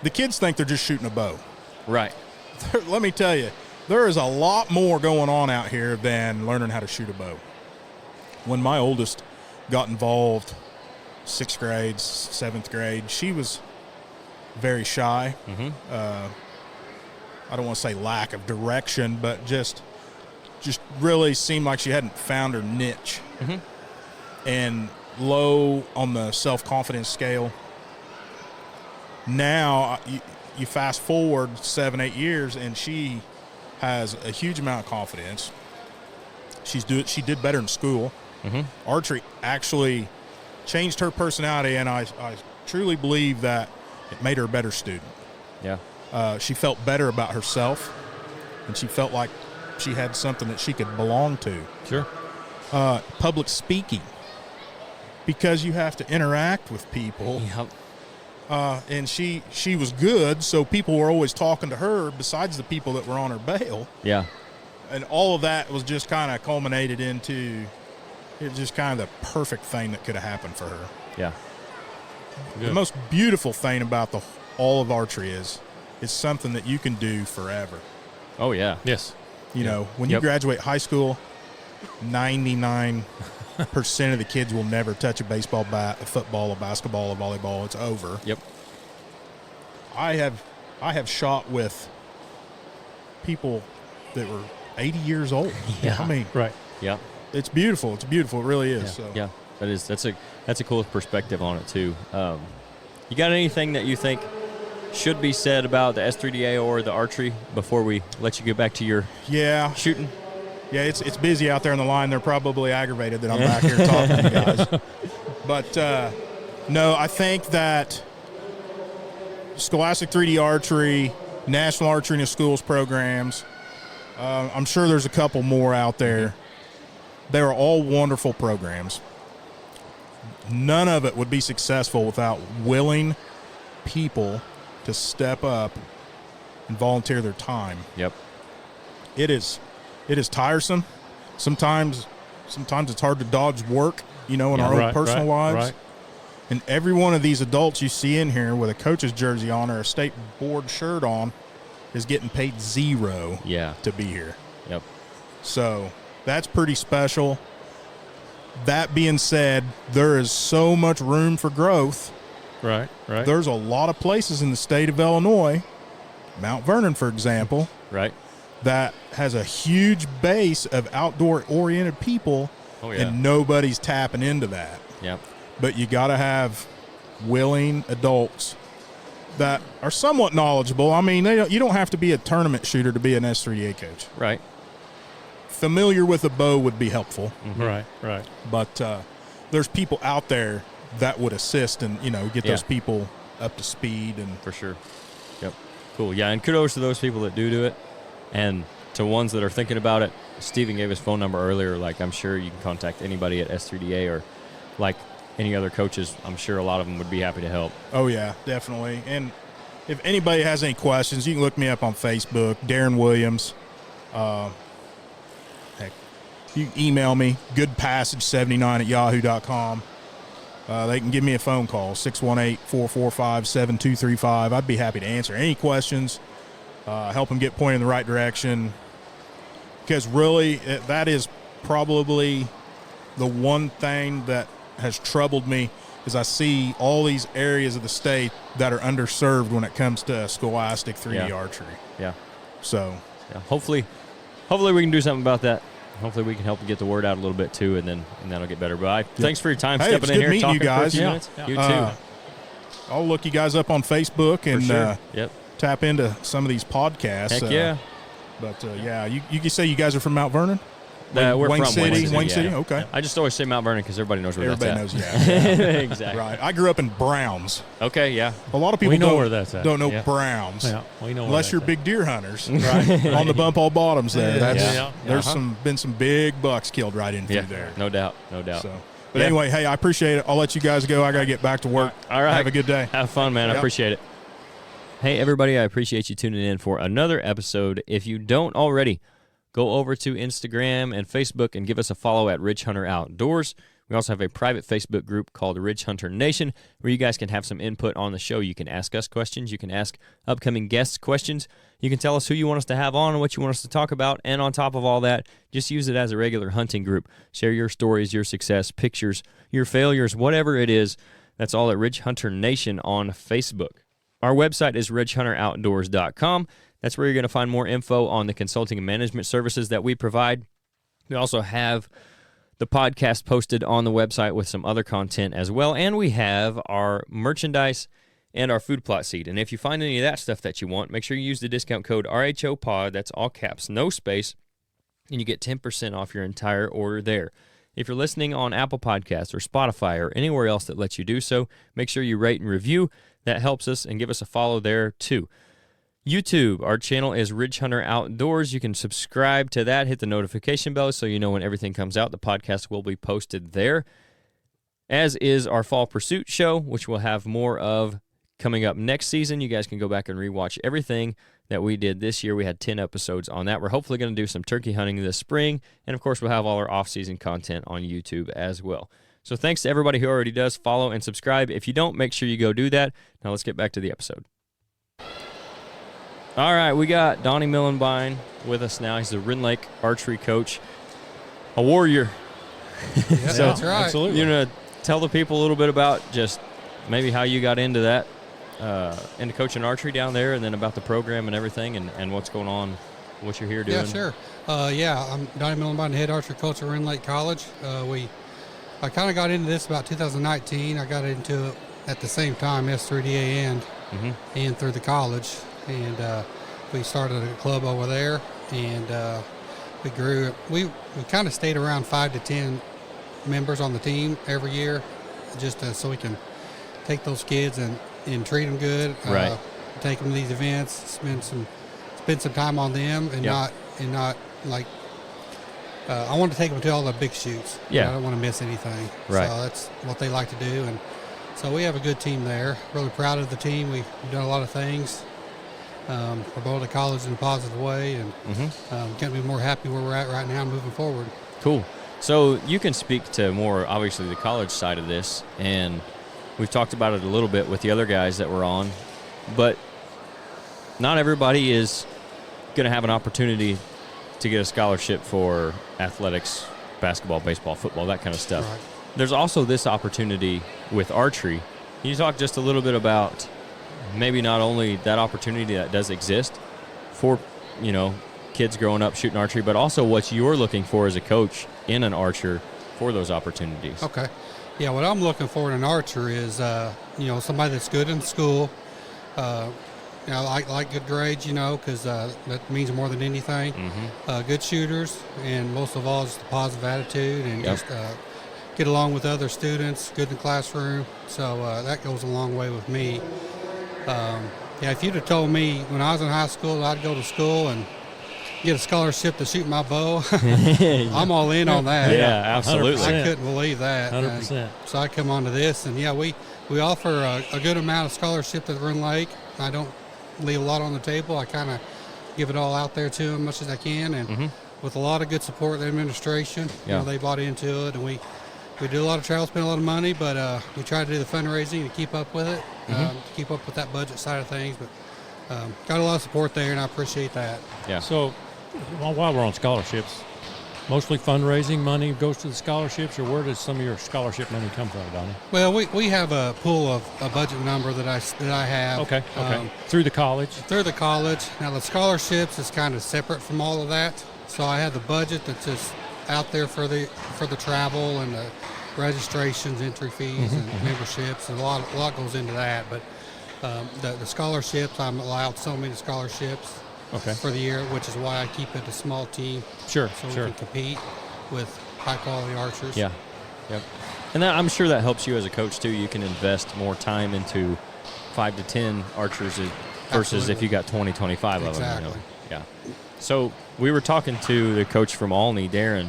the kids think they're just shooting a bow. Right. Let me tell you, there is a lot more going on out here than learning how to shoot a bow. When my oldest got involved, 6th grade, 7th grade, she was very shy. Mm-hmm. I don't want to say lack of direction, but just really seemed like she hadn't found her niche. Mm-hmm. And low on the self-confidence scale. Now you fast forward 7-8 years, and she has a huge amount of confidence. She did better in school. Mm-hmm. Archery actually changed her personality, and I truly believe that it made her a better student. Yeah. She felt better about herself, and she felt like she had something that she could belong to. Sure. Public speaking, because you have to interact with people. Yep. And she was good, so people were always talking to her besides the people that were on her bail. Yeah. And all of that was just kind of culminated into it was just kind of the perfect thing that could have happened for her. Yeah. Good. The most beautiful thing about all of archery is it's something that you can do forever. Oh, yeah. Yes. You know, when you graduate high school, 99% of the kids will never touch a baseball bat, a football, a basketball, a volleyball. It's over. Yep. I have shot with people that were 80 years old. Yeah. I mean, Right. Yeah. it's beautiful. It's beautiful. It really is. So. Yeah. That's a cool perspective on it too. You got anything that you think should be said about the S3Da or the archery before we let you get back to your shooting? Yeah, it's busy out there on the line. They're probably aggravated that I'm back here talking to you guys. But, no, I think that Scholastic 3D Archery, National Archery in the Schools programs, I'm sure there's a couple more out there. They're all wonderful programs. None of it would be successful without willing people to step up and volunteer their time. Yep. It is tiresome. Sometimes it's hard to dodge work, in our own personal lives. Right. And every one of these adults you see in here with a coach's jersey on or a state board shirt on is getting paid zero to be here. Yep. So that's pretty special. That being said, there is so much room for growth. Right. There's a lot of places in the state of Illinois, Mount Vernon, for example, Right. that has a huge base of outdoor-oriented people, and nobody's tapping into that. Yep. But you got to have willing adults that are somewhat knowledgeable. I mean, you don't have to be a tournament shooter to be an S3Da coach. Right. Familiar with a bow would be helpful. Mm-hmm. Right. But there's people out there that would assist and, get those people up to speed. And For sure. Yep. Cool. Yeah, and kudos to those people that do it. And to ones that are thinking about it, Steven gave his phone number earlier. Like, I'm sure you can contact anybody at S3Da or, like, any other coaches. I'm sure a lot of them would be happy to help. Oh, yeah, definitely. And if anybody has any questions, you can look me up on Facebook, Darren Williams. Heck, you can email me, goodpassage79@yahoo.com. They can give me a phone call, 618-445-7235. I'd be happy to answer any questions, help them get pointed in the right direction. Because really, that is probably the one thing that has troubled me is I see all these areas of the state that are underserved when it comes to scholastic 3D archery. Yeah. So. Yeah, hopefully we can do something about that. Hopefully we can help get the word out a little bit too, and that'll get better. But thanks for your time stepping in here, talking you guys. For a few minutes. Yeah. You too. I'll look you guys up on Facebook and sure. tap into some of these podcasts. Heck yeah. But you can say you guys are from Mount Vernon? We're Wayne from City. Wayne City. Okay. Yeah. I just always say Mount Vernon because everybody knows where everybody that's knows, at. Exactly. Right. I grew up in Browns. Okay, yeah. A lot of people know where that's at. don't know Browns. Yeah, we know unless you're big deer hunters, right? On the bump all bottoms there. There's been some big bucks killed right in through there. No doubt. So, but anyway, hey, I appreciate it. I'll let you guys go. I got to get back to work. All right. Have a good day. Have fun, man. I appreciate it. Hey, everybody, I appreciate you tuning in for another episode. If you don't already, go over to Instagram and Facebook and give us a follow at Ridgehunteroutdoors. We also have a private Facebook group called Ridge Hunter Nation where you guys can have some input on the show. You can ask us questions. You can ask upcoming guests questions. You can tell us who you want us to have on and what you want us to talk about. And on top of all that, just use it as a regular hunting group. Share your stories, your success, pictures, your failures, whatever it is. That's all at Ridge Hunter Nation on Facebook. Our website is ridgehunteroutdoors.com. That's where you're going to find more info on the consulting and management services that we provide. We also have the podcast posted on the website with some other content as well, and we have our merchandise and our food plot seed. And if you find any of that stuff that you want, make sure you use the discount code RHOPOD, that's all caps, no space, and you get 10% off your entire order there. If you're listening on Apple Podcasts or Spotify or anywhere else that lets you do so, make sure you rate and review. That helps us, and give us a follow there too. YouTube, our channel is Ridge Hunter Outdoors. You can subscribe to that, hit the notification bell so you know when everything comes out. The podcast will be posted there, as is our Fall Pursuit show, which we'll have more of coming up next season. You guys can go back and rewatch everything that we did this year. We had 10 episodes on that. We're hopefully going to do some turkey hunting this spring, and of course we'll have all our off-season content on YouTube as well. So thanks to everybody who already does follow and subscribe. If you don't, make sure you go do that. Now let's get back to the episode. All right, we got Donnie Millenbine with us now. He's the Wren Lake archery coach, a warrior. Yeah, So, that's right. Absolutely. You're going to tell the people a little bit about just maybe how you got into that, into coaching archery down there, and then about the program and everything, and what's going on, what you're here doing. Yeah, sure. I'm Donnie Millenbine, head archery coach at Wren Lake College. I kind of got into this about 2019. I got into it at the same time, S3Da and through the college. And we started a club over there, and we grew. We kind of stayed around 5 to 10 members on the team every year, just so we can take those kids and treat them good. Right. Take them to these events, spend some time on them, and not like. I want to take them to all the big shoots. Yeah. I don't want to miss anything. Right. So that's what they like to do, and so we have a good team there. Really proud of the team. We've done a lot of things. Promoted the college in a positive way, and can't be more happy where we're at right now moving forward. Cool. So you can speak to more, obviously, the college side of this, and we've talked about it a little bit with the other guys that were on, but not everybody is going to have an opportunity to get a scholarship for athletics, basketball, baseball, football, that kind of stuff. Right. There's also this opportunity with archery. Can you talk just a little bit about maybe not only that opportunity that does exist for, kids growing up shooting archery, but also what you're looking for as a coach in an archer for those opportunities? Okay. Yeah, what I'm looking for in an archer is, somebody that's good in school, like good grades, because that means more than anything. Good shooters, and most of all, just a positive attitude, and just get along with other students, good in the classroom. So that goes a long way with me. If you'd have told me when I was in high school I'd go to school and get a scholarship to shoot my bow, I'm all in on that. Yeah, absolutely. 100%. I couldn't believe that. 100%. So I come onto this, and we We offer a good amount of scholarship at Rend Lake. I don't leave a lot on the table. I kind of give it all out there to them as much as I can, and with a lot of good support of the administration, they bought into it, and we do a lot of travel, spend a lot of money, but we try to do the fundraising to keep up with it, to keep up with that budget side of things. But got a lot of support there, and I appreciate that. Yeah. So while we're on scholarships, mostly fundraising money goes to the scholarships, or where does some of your scholarship money come from, Donnie? Well, we have a pool of a budget number that I have. Okay. Through the college? Through the college. Now, the scholarships is kind of separate from all of that. So I have the budget that's just out there for the travel and the registrations, entry fees, and memberships. And a lot goes into that. But the scholarships, I'm allowed so many scholarships. For the year, which is why I keep it a small team. So we can compete with high-quality archers. Yeah. Yep. And I'm sure that helps you as a coach, too. You can invest more time into 5 to 10 archers versus if you got 20, 25 of them. You know? Yeah. So we were talking to the coach from Olney, Darren,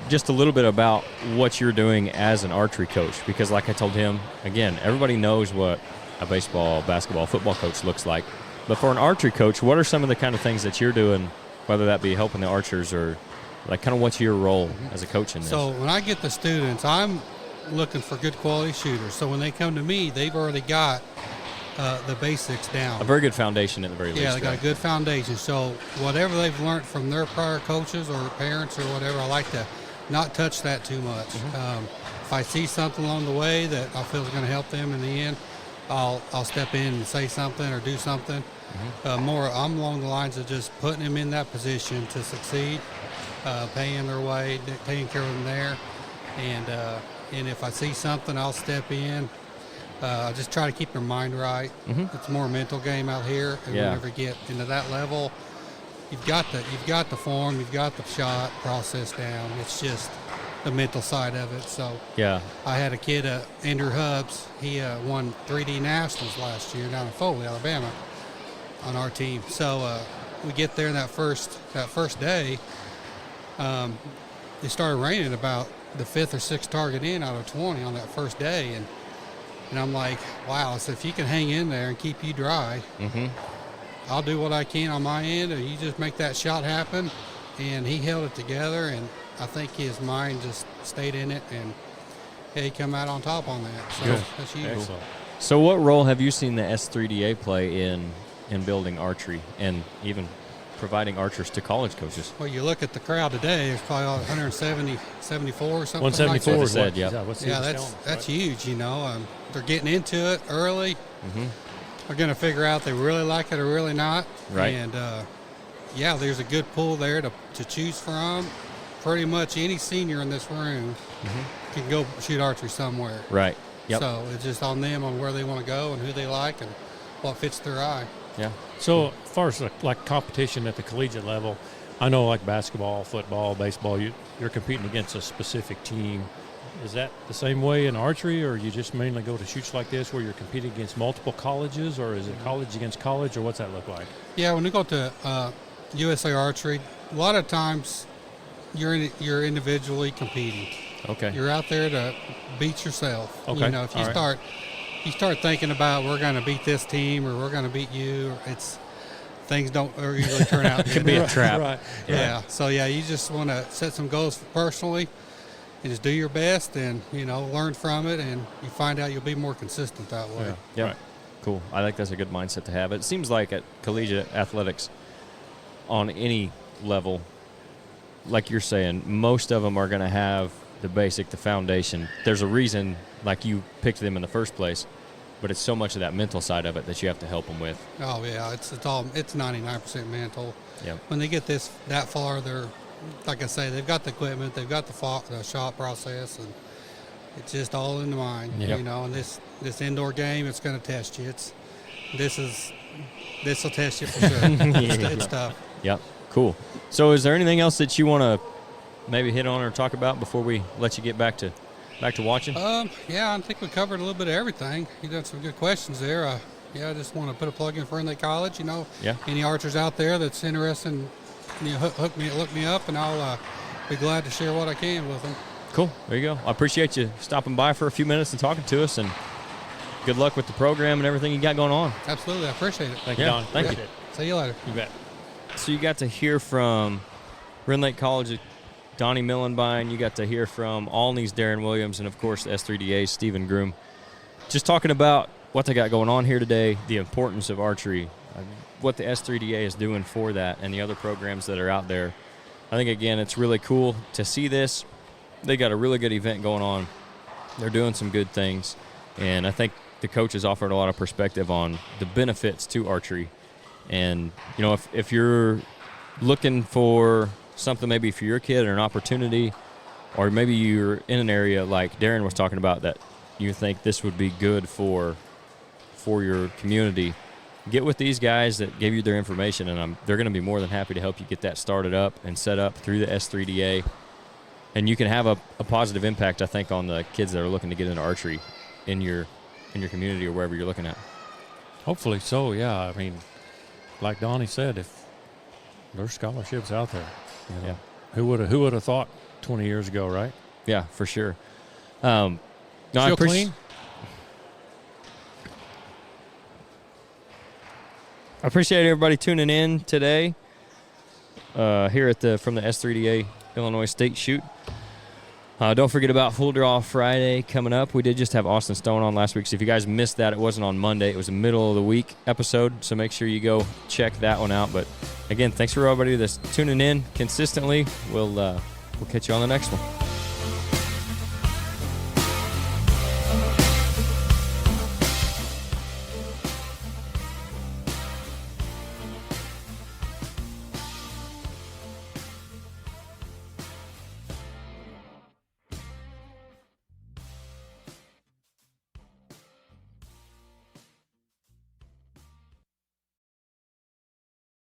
just a little bit about what you're doing as an archery coach. Because like I told him, again, everybody knows what a baseball, basketball, football coach looks like. But for an archery coach, what are some of the kind of things that you're doing, whether that be helping the archers or like kind of what's your role as a coach in this? So when I get the students, I'm looking for good quality shooters. So when they come to me, they've already got the basics down. A very good foundation at the very least. Yeah, they got a good foundation. So whatever they've learned from their prior coaches or parents or whatever, I like to not touch that too much. If I see something along the way that I feel is going to help them in the end, I'll step in and say something or do something. More, I'm along the lines of just putting them in that position to succeed, paying their way, taking care of them there, and if I see something, I'll step in. I just try to keep their mind right. It's more a mental game out here, and whenever you get into that level, you've got the form, you've got the shot process down. It's just the mental side of it. So I had a kid, Andrew Hubbs. He won 3D Nationals last year down in Foley, Alabama, on our team. So we get there that first day. It started raining about the 5th or 6th target in out of 20 on that first day, and I'm like, wow. So if you can hang in there and keep you dry, I'll do what I can on my end, and you just make that shot happen. And he held it together, and I think his mind just stayed in it, and he come out on top on that. So that's huge. Excellent. So what role have you seen the S3Da play in building archery and even providing archers to college coaches? Well, you look at the crowd today, there's probably 170, 74 or something 174 like said, that's huge, you know. They're getting into it early. They're going to figure out they really like it or really not. Right. And, there's a good pool there to choose from. Pretty much any senior in this room can go shoot archery somewhere. Right. Yep. So it's just on them on where they want to go and who they like and what fits their eye. Yeah. So as far as like competition at the collegiate level, I know like basketball, football, baseball, you're competing against a specific team. Is that the same way in archery, or you just mainly go to shoots like this where you're competing against multiple colleges, or is it college against college, or what's that look like? Yeah, when you go to USA Archery, a lot of times you're individually competing. Okay. You're out there to beat yourself. Okay. You know, if you start thinking about we're going to beat this team or we're going to beat you, things don't usually turn out. It could be a trap. Right. Yeah. So you just want to set some goals personally and just do your best and learn from it, and you find out you'll be more consistent that way. Yeah. Right. Cool. I think that's a good mindset to have. It seems like at collegiate athletics, on any level, like you're saying, most of them are going to have the basic, the foundation. There's a reason, like you picked them in the first place, but it's so much of that mental side of it that you have to help them with. Oh yeah, it's 99% mental. Yeah. When they get that far, they're, like I say, they've got the equipment, they've got the shot process, and it's just all in the mind. Yep. And this indoor game, it's going to test you. This will test you for sure. It's tough. Yep. Cool. So is there anything else that you want to maybe hit on or talk about before we let you get back to watching? I think we covered a little bit of everything. You done some good questions there. I just want to put a plug in for Rend Lake College. Any archers out there that's interested, look me up, and I'll be glad to share what I can with them. Cool. There you go. I appreciate you stopping by for a few minutes and talking to us, and good luck with the program and everything you got going on. Absolutely. I appreciate it. Thank you, Don. Thank you. See you later. You bet. So you got to hear from Rend Lake College, Donnie Millenbine. You got to hear from Alney's Darren Williams, and, of course, S3DA's Steve Groom. Just talking about what they got going on here today, the importance of archery, what the S3DA is doing for that, and the other programs that are out there. I think, again, it's really cool to see this. They got a really good event going on. They're doing some good things, and I think the coaches offered a lot of perspective on the benefits to archery. And, you know, if you're looking for something maybe for your kid or an opportunity, or maybe you're in an area like Darren was talking about that you think this would be good for your community, get with these guys that gave you their information, and they're going to be more than happy to help you get that started up and set up through the S3DA. And you can have a positive impact, I think, on the kids that are looking to get into archery in your community or wherever you're looking at. Hopefully so, yeah. I mean, like Donnie said, if there's scholarships out there, you know, who would have thought 20 years ago, right? Yeah, for sure. Still clean? I appreciate everybody tuning in today here from the S3DA Illinois State Shoot. Don't forget about Full Draw Friday coming up. We did just have Austin Stone on last week, so if you guys missed that, it wasn't on Monday. It was a middle of the week episode, so make sure you go check that one out. But again, thanks for everybody that's tuning in consistently. We'll catch you on the next one.